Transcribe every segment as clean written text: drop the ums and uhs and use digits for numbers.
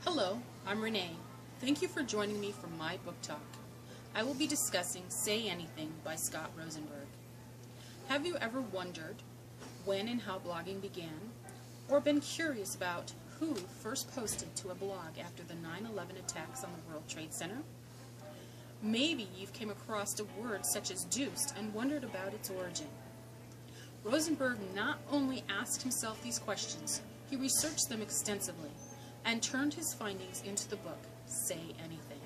Hello, I'm Renae. Thank you for joining me for my book talk. I will be discussing Say Anything by Scott Rosenberg. Have you ever wondered when and how blogging began, or been curious about who first posted to a blog after the 9/11 attacks on the World Trade Center? Maybe you've came across a word such as deuced and wondered about its origin. Rosenberg not only asked himself these questions, he researched them extensively and turned his findings into the book, Say Anything.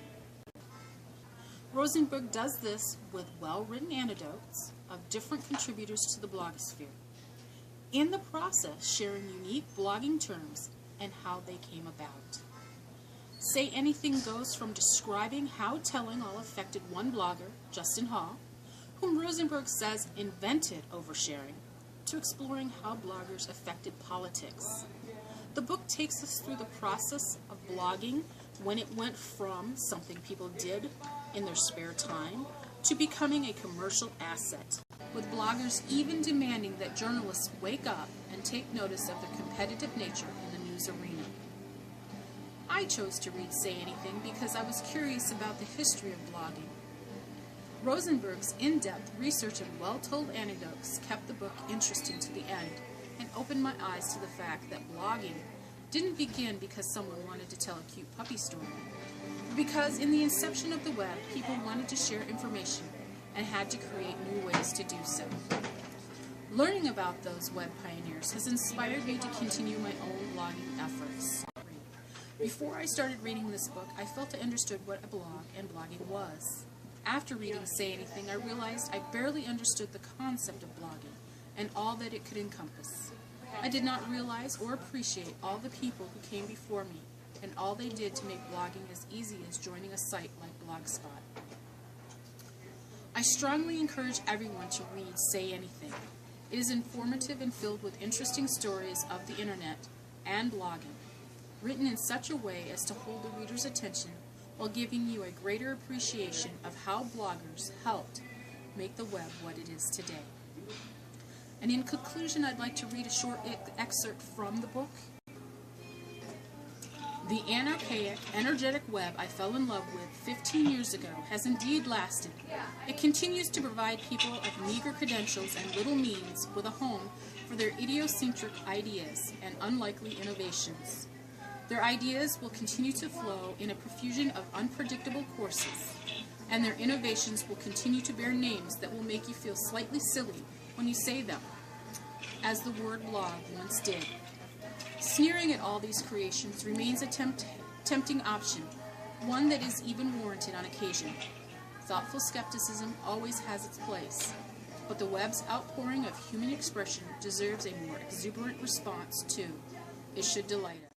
Rosenberg does this with well-written anecdotes of different contributors to the blogosphere, in the process sharing unique blogging terms and how they came about. Say Anything goes from describing how telling all affected one blogger, Justin Hall, whom Rosenberg says invented oversharing, to exploring how bloggers affected politics. The book takes us through the process of blogging when it went from something people did in their spare time to becoming a commercial asset, with bloggers even demanding that journalists wake up and take notice of the competitive nature in the news arena. I chose to read Say Anything because I was curious about the history of blogging. Rosenberg's in-depth research and well-told anecdotes kept the book interesting to the end and opened my eyes to the fact that blogging didn't begin because someone wanted to tell a cute puppy story, but because in the inception of the web, people wanted to share information and had to create new ways to do so. Learning about those web pioneers has inspired me to continue my own blogging efforts. Before I started reading this book, I felt I understood what a blog and blogging was. After reading Say Anything, I realized I barely understood the concept of blogging and all that it could encompass. I did not realize or appreciate all the people who came before me and all they did to make blogging as easy as joining a site like Blogspot. I strongly encourage everyone to read Say Anything. It is informative and filled with interesting stories of the internet and blogging, written in such a way as to hold the reader's attention while giving you a greater appreciation of how bloggers helped make the web what it is today. And in conclusion, I'd like to read a short excerpt from the book. The anarchaic, energetic web I fell in love with 15 years ago has indeed lasted. It continues to provide people of meager credentials and little means with a home for their idiosyncratic ideas and unlikely innovations. Their ideas will continue to flow in a profusion of unpredictable courses, and their innovations will continue to bear names that will make you feel slightly silly when you say them, as the word blog once did. Sneering at all these creations remains a tempting option, one that is even warranted on occasion. Thoughtful skepticism always has its place, but the web's outpouring of human expression deserves a more exuberant response too. It should delight us.